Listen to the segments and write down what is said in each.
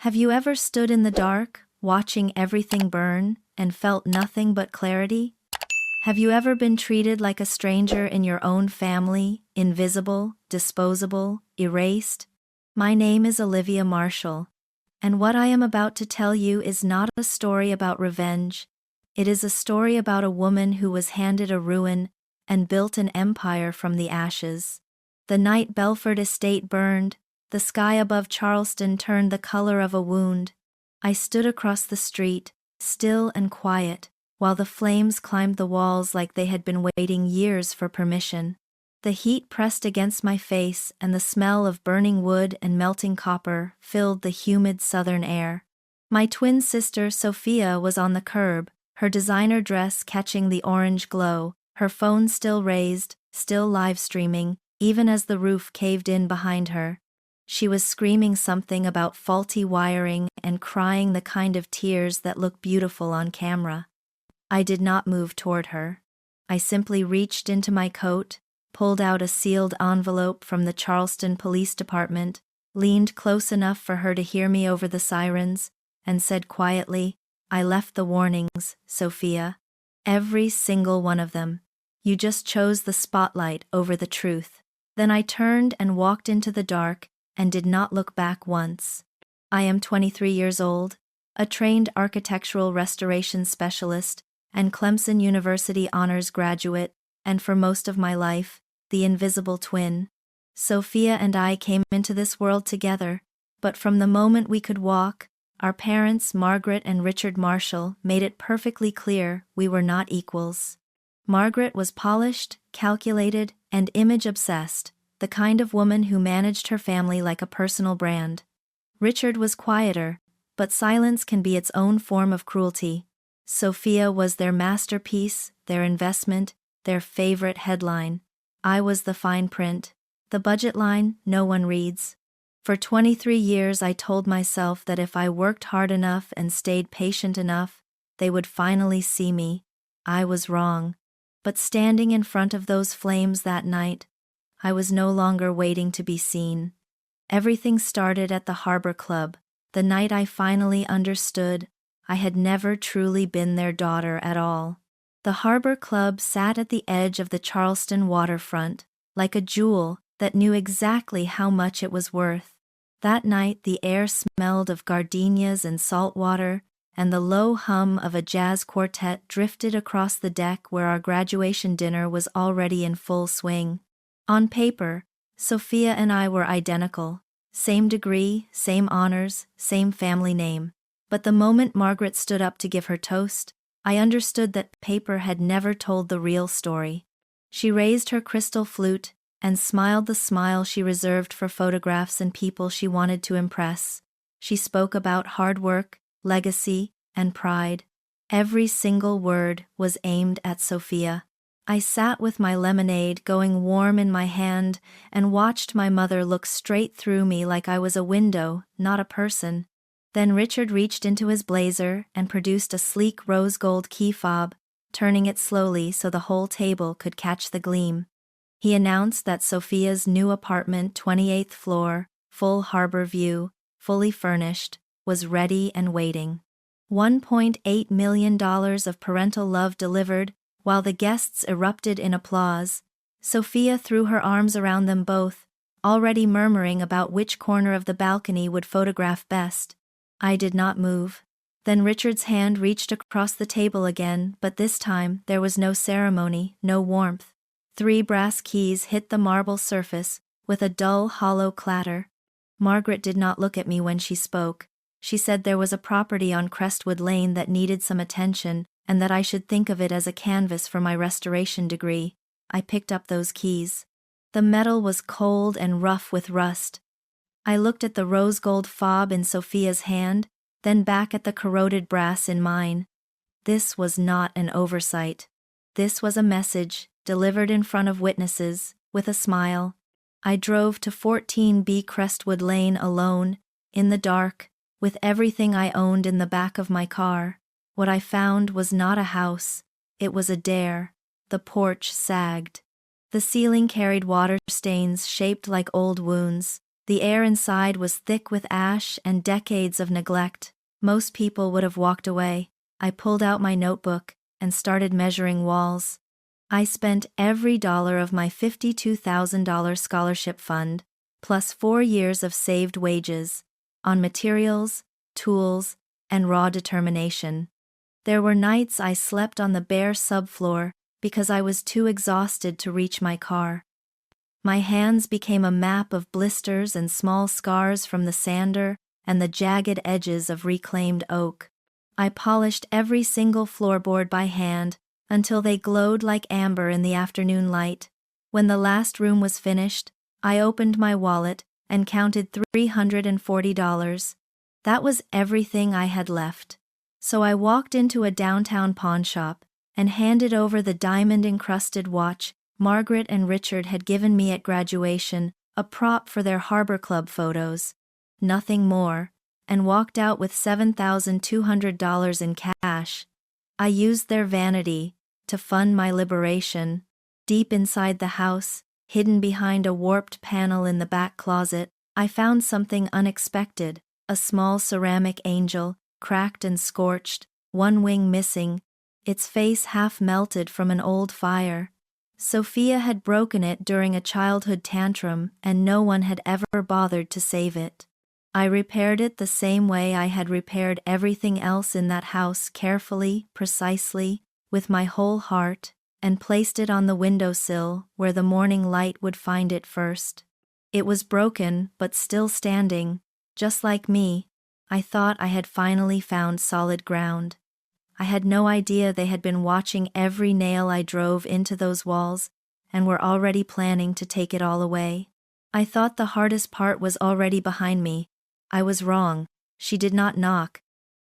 Have you ever stood in the dark, watching everything burn, and felt nothing but clarity? Have you ever been treated like a stranger in your own family, invisible, disposable, erased? My name is Olivia Marshall, and what I am about to tell you is not a story about revenge. It is a story about a woman who was handed a ruin and built an empire from the ashes. The night Belford estate burned, the sky above Charleston turned the color of a wound. I stood across the street, still and quiet, while the flames climbed the walls like they had been waiting years for permission. The heat pressed against my face, and the smell of burning wood and melting copper filled the humid southern air. My twin sister Sophia was on the curb, her designer dress catching the orange glow, her phone still raised, still live streaming, even as the roof caved in behind her. She was screaming something about faulty wiring and crying the kind of tears that look beautiful on camera. I did not move toward her. I simply reached into my coat, pulled out a sealed envelope from the Charleston Police Department, leaned close enough for her to hear me over the sirens, and said quietly, "I left the warnings, Sophia. Every single one of them. You just chose the spotlight over the truth." Then I turned and walked into the dark, and did not look back once. I am 23 years old, a trained architectural restoration specialist, and Clemson University honors graduate, and for most of my life, the invisible twin. Sophia and I came into this world together, but from the moment we could walk, our parents, Margaret and Richard Marshall, made it perfectly clear we were not equals. Margaret was polished, calculated, and image-obsessed, the kind of woman who managed her family like a personal brand. Richard was quieter, but silence can be its own form of cruelty. Sophia was their masterpiece, their investment, their favorite headline. I was the fine print, the budget line no one reads. For 23 years I told myself that if I worked hard enough and stayed patient enough, they would finally see me. I was wrong. But standing in front of those flames that night, I was no longer waiting to be seen. Everything started at the Harbor Club, the night I finally understood I had never truly been their daughter at all. The Harbor Club sat at the edge of the Charleston waterfront, like a jewel that knew exactly how much it was worth. That night the air smelled of gardenias and salt water, and the low hum of a jazz quartet drifted across the deck where our graduation dinner was already in full swing. On paper, Sophia and I were identical, same degree, same honors, same family name. But the moment Margaret stood up to give her toast, I understood that paper had never told the real story. She raised her crystal flute and smiled the smile she reserved for photographs and people she wanted to impress. She spoke about hard work, legacy, and pride. Every single word was aimed at Sophia. I sat with my lemonade going warm in my hand and watched my mother look straight through me like I was a window, not a person. Then Richard reached into his blazer and produced a sleek rose gold key fob, turning it slowly so the whole table could catch the gleam. He announced that Sophia's new apartment, 28th floor, full harbor view, fully furnished, was ready and waiting. $1.8 million of parental love delivered. While the guests erupted in applause, Sophia threw her arms around them both, already murmuring about which corner of the balcony would photograph best. I did not move. Then Richard's hand reached across the table again, but this time there was no ceremony, no warmth. 3 brass keys hit the marble surface with a dull, hollow clatter. Margaret did not look at me when she spoke. She said there was a property on Crestwood Lane that needed some attention, and that I should think of it as a canvas for my restoration degree. I picked up those keys. The metal was cold and rough with rust. I looked at the rose gold fob in Sophia's hand, then back at the corroded brass in mine. This was not an oversight. This was a message, delivered in front of witnesses, with a smile. I drove to 14B Crestwood Lane alone, in the dark, with everything I owned in the back of my car. What I found was not a house, it was a dare. The porch sagged. The ceiling carried water stains shaped like old wounds. The air inside was thick with ash and decades of neglect. Most people would have walked away. I pulled out my notebook and started measuring walls. I spent every dollar of my $52,000 scholarship fund, plus 4 years of saved wages, on materials, tools, and raw determination. There were nights I slept on the bare subfloor because I was too exhausted to reach my car. My hands became a map of blisters and small scars from the sander and the jagged edges of reclaimed oak. I polished every single floorboard by hand until they glowed like amber in the afternoon light. When the last room was finished, I opened my wallet and counted $340. That was everything I had left. So I walked into a downtown pawn shop and handed over the diamond-encrusted watch Margaret and Richard had given me at graduation, a prop for their Harbor Club photos. Nothing more, and walked out with $7,200 in cash. I used their vanity to fund my liberation. Deep inside the house, hidden behind a warped panel in the back closet, I found something unexpected, a small ceramic angel, cracked and scorched, one wing missing, its face half melted from an old fire. Sophia had broken it during a childhood tantrum, and no one had ever bothered to save it. I repaired it the same way I had repaired everything else in that house, carefully, precisely, with my whole heart, and placed it on the windowsill where the morning light would find it first. It was broken, but still standing. Just like me, I thought I had finally found solid ground. I had no idea they had been watching every nail I drove into those walls and were already planning to take it all away. I thought the hardest part was already behind me. I was wrong. She did not knock.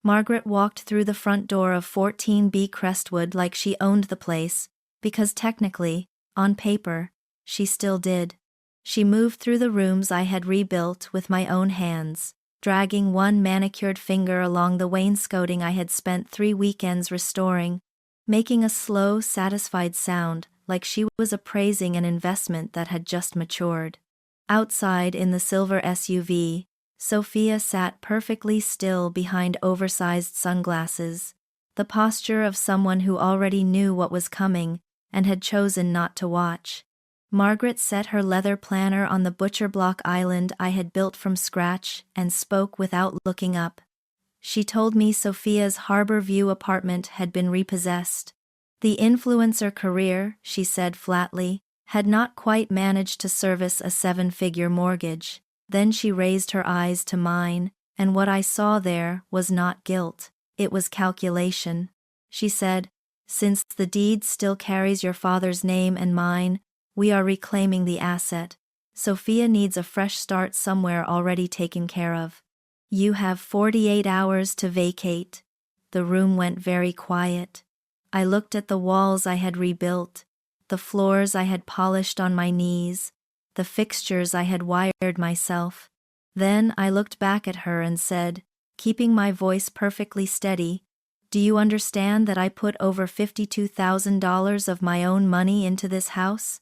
Margaret walked through the front door of 14B Crestwood like she owned the place, because technically, on paper, she still did. She moved through the rooms I had rebuilt with my own hands, dragging one manicured finger along the wainscoting I had spent 3 weekends restoring, making a slow, satisfied sound like she was appraising an investment that had just matured. Outside in the silver SUV, Sophia sat perfectly still behind oversized sunglasses, the posture of someone who already knew what was coming and had chosen not to watch. Margaret set her leather planner on the butcher block island I had built from scratch and spoke without looking up. She told me Sophia's Harbor View apartment had been repossessed. The influencer career, she said flatly, had not quite managed to service a 7-figure mortgage. Then she raised her eyes to mine, and what I saw there was not guilt, it was calculation. She said, "Since the deed still carries your father's name and mine, we are reclaiming the asset. Sophia needs a fresh start somewhere already taken care of. You have 48 hours to vacate." The room went very quiet. I looked at the walls I had rebuilt, the floors I had polished on my knees, the fixtures I had wired myself. Then I looked back at her and said, keeping my voice perfectly steady, "Do you understand that I put over $52,000 of my own money into this house?"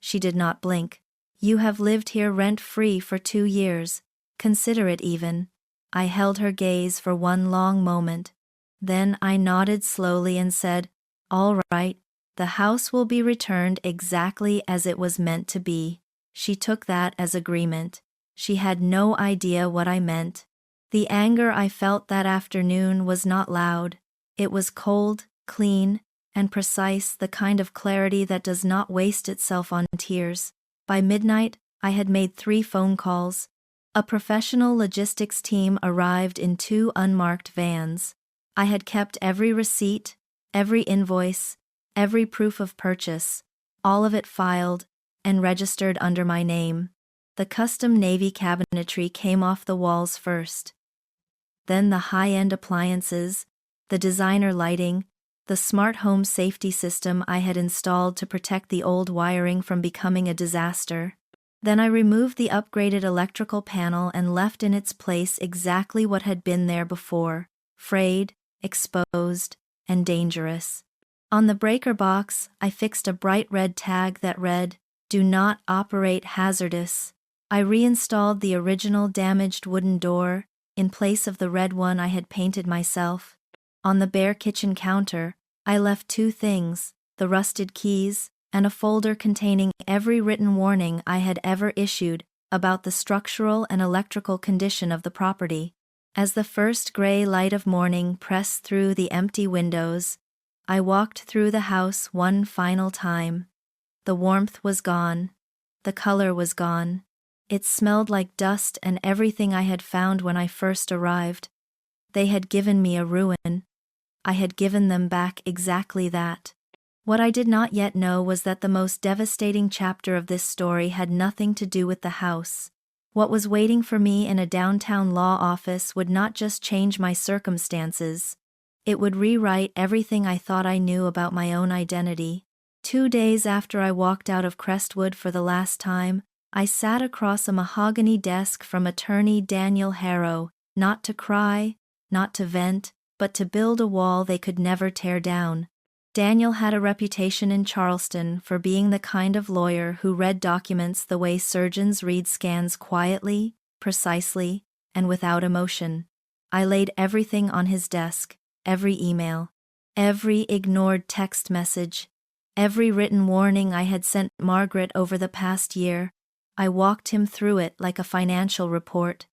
She did not blink. "You have lived here rent-free for 2 years. Consider it even." I held her gaze for one long moment. Then I nodded slowly and said, "All right, the house will be returned exactly as it was meant to be." She took that as agreement. She had no idea what I meant. The anger I felt that afternoon was not loud. It was cold, clean, and precise, the kind of clarity that does not waste itself on tears. By midnight, I had made 3 phone calls. A professional logistics team arrived in 2 unmarked vans. I had kept every receipt, every invoice, every proof of purchase, all of it filed and registered under my name. The custom Navy cabinetry came off the walls first. Then the high-end appliances, the designer lighting, the smart home safety system I had installed to protect the old wiring from becoming a disaster. Then I removed the upgraded electrical panel and left in its place exactly what had been there before, frayed, exposed, and dangerous. On the breaker box, I fixed a bright red tag that read, "Do not operate hazardous." I reinstalled the original damaged wooden door, in place of the red one I had painted myself. On the bare kitchen counter, I left two things, the rusted keys, and a folder containing every written warning I had ever issued about the structural and electrical condition of the property. As the first gray light of morning pressed through the empty windows, I walked through the house one final time. The warmth was gone. The color was gone. It smelled like dust and everything I had found when I first arrived. They had given me a ruin. I had given them back exactly that. What I did not yet know was that the most devastating chapter of this story had nothing to do with the house. What was waiting for me in a downtown law office would not just change my circumstances. It would rewrite everything I thought I knew about my own identity. 2 days after I walked out of Crestwood for the last time, I sat across a mahogany desk from attorney Daniel Harrow, not to cry, not to vent, but to build a wall they could never tear down. Daniel had a reputation in Charleston for being the kind of lawyer who read documents the way surgeons read scans quietly, precisely, and without emotion. I laid everything on his desk, every email, every ignored text message, every written warning I had sent Margaret over the past year. I walked him through it like a financial report.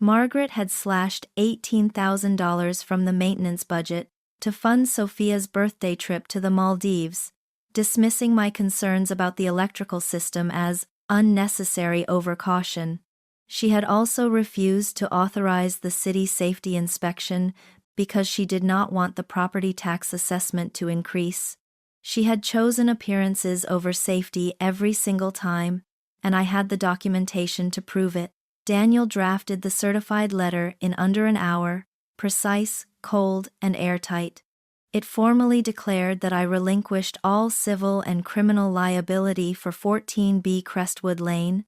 Margaret had slashed $18,000 from the maintenance budget to fund Sophia's birthday trip to the Maldives, dismissing my concerns about the electrical system as unnecessary overcaution. She had also refused to authorize the city safety inspection because she did not want the property tax assessment to increase. She had chosen appearances over safety every single time, and I had the documentation to prove it. Daniel drafted the certified letter in under an hour, precise, cold, and airtight. It formally declared that I relinquished all civil and criminal liability for 14B Crestwood Lane,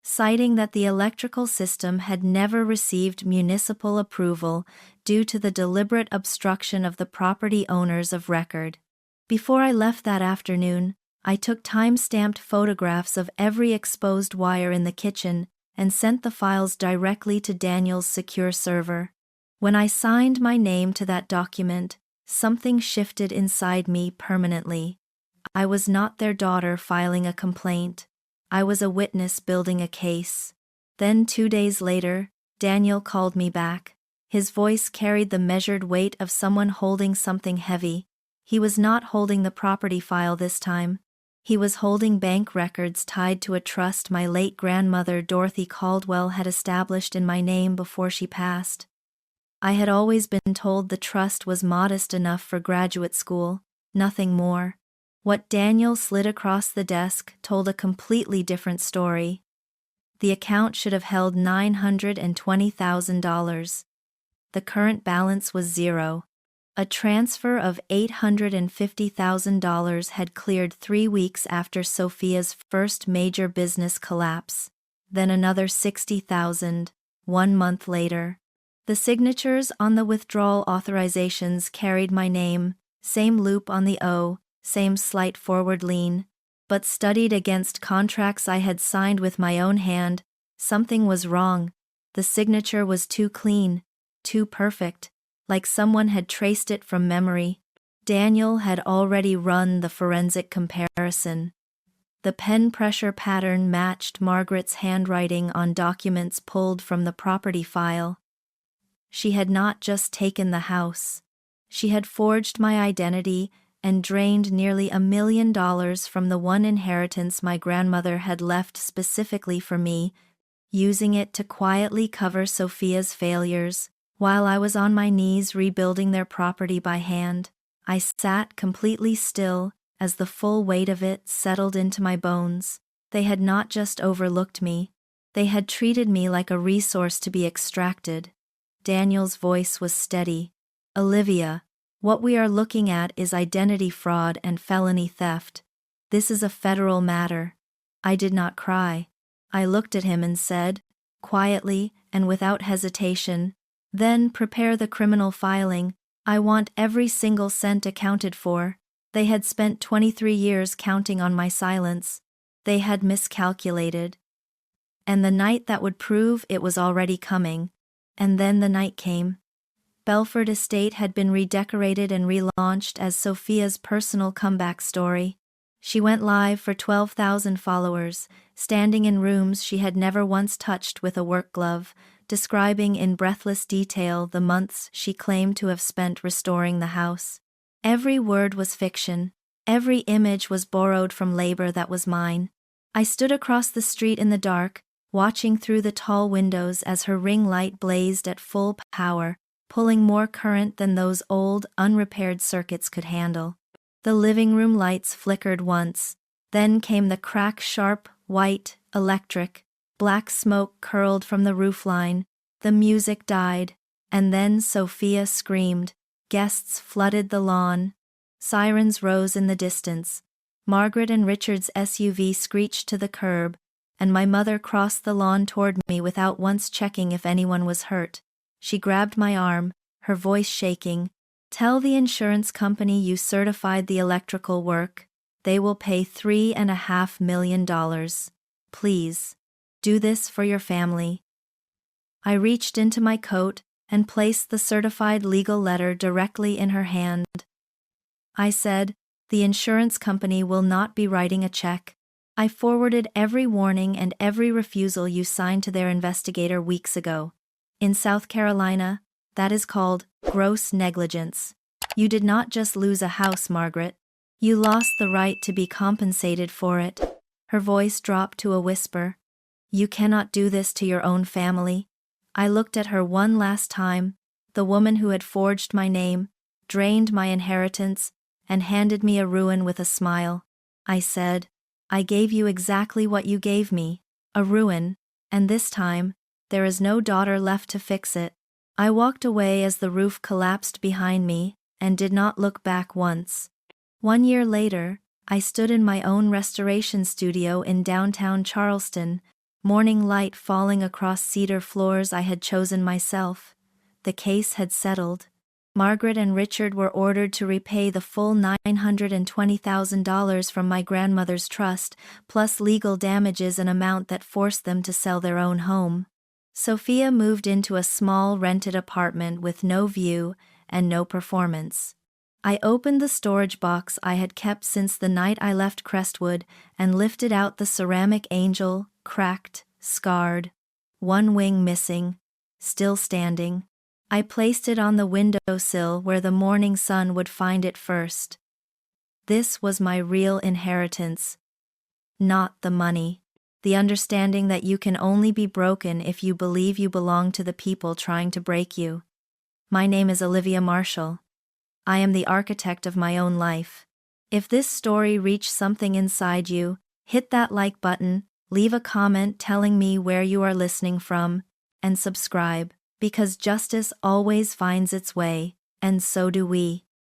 citing that the electrical system had never received municipal approval due to the deliberate obstruction of the property owners of record. Before I left that afternoon, I took time-stamped photographs of every exposed wire in the kitchen and sent the files directly to Daniel's secure server. When I signed my name to that document, something shifted inside me permanently. I was not their daughter filing a complaint. I was a witness building a case. Then 2 days later, Daniel called me back. His voice carried the measured weight of someone holding something heavy. He was not holding the property file this time. He was holding bank records tied to a trust my late grandmother Dorothy Caldwell had established in my name before she passed. I had always been told the trust was modest enough for graduate school, nothing more. What Daniel slid across the desk told a completely different story. The account should have held $920,000. The current balance was zero. A transfer of $850,000 had cleared 3 weeks after Sophia's first major business collapse, then another $60,000, 1 month later. The signatures on the withdrawal authorizations carried my name, same loop on the O, same slight forward lean, but studied against contracts I had signed with my own hand, something was wrong. The signature was too clean, too perfect, like someone had traced it from memory. Daniel had already run the forensic comparison. The pen pressure pattern matched Margaret's handwriting on documents pulled from the property file. She had not just taken the house. She had forged my identity and drained nearly $1 million from the one inheritance my grandmother had left specifically for me, using it to quietly cover Sophia's failures. While I was on my knees rebuilding their property by hand, I sat completely still as the full weight of it settled into my bones. They had not just overlooked me, they had treated me like a resource to be extracted. Daniel's voice was steady. Olivia, what we are looking at is identity fraud and felony theft. This is a federal matter. I did not cry. I looked at him and said, quietly and without hesitation, then prepare the criminal filing. I want every single cent accounted for. They had spent 23 years counting on my silence. They had miscalculated. and the night that would prove it was already coming. And then the night came. Belford Estate had been redecorated and relaunched as Sophia's personal comeback story. She went live for 12,000 followers, standing in rooms she had never once touched with a work glove, describing in breathless detail the months she claimed to have spent restoring the house. Every word was fiction. Every image was borrowed from labor that was mine. I stood across the street in the dark, watching through the tall windows as her ring light blazed at full power, pulling more current than those old, unrepaired circuits could handle. The living room lights flickered once, then came the crack, sharp, white, electric. Black smoke curled from the roofline, the music died, and then Sophia screamed. Guests flooded the lawn. Sirens rose in the distance. Margaret and Richard's SUV screeched to the curb, and my mother crossed the lawn toward me without once checking if anyone was hurt. She grabbed my arm, her voice shaking. "Tell the insurance company you certified the electrical work. They will pay $3.5 million. Please. Do this for your family." I reached into my coat and placed the certified legal letter directly in her hand. I said, "The insurance company will not be writing a check." I forwarded every warning and every refusal you signed to their investigator weeks ago. In South Carolina, that is called gross negligence. You did not just lose a house, Margaret. You lost the right to be compensated for it. Her voice dropped to a whisper. "You cannot do this to your own family." I looked at her one last time, the woman who had forged my name, drained my inheritance, and handed me a ruin with a smile. I said, "I gave you exactly what you gave me, a ruin, and this time, there is no daughter left to fix it." I walked away as the roof collapsed behind me, and did not look back once. 1 year later, I stood in my own restoration studio in downtown Charleston, morning light falling across cedar floors I had chosen myself. The case had settled. Margaret and Richard were ordered to repay the full $920,000 from my grandmother's trust, plus legal damages, an amount that forced them to sell their own home. Sophia moved into a small rented apartment with no view and no performance. I opened the storage box I had kept since the night I left Crestwood and lifted out the ceramic angel, cracked, scarred, one wing missing, still standing. I placed it on the windowsill where the morning sun would find it first. This was my real inheritance. Not the money. The understanding that you can only be broken if you believe you belong to the people trying to break you. My name is Olivia Marshall. I am the architect of my own life. If this story reached something inside you, hit that like button, leave a comment telling me where you are listening from, and subscribe, because justice always finds its way, and so do we.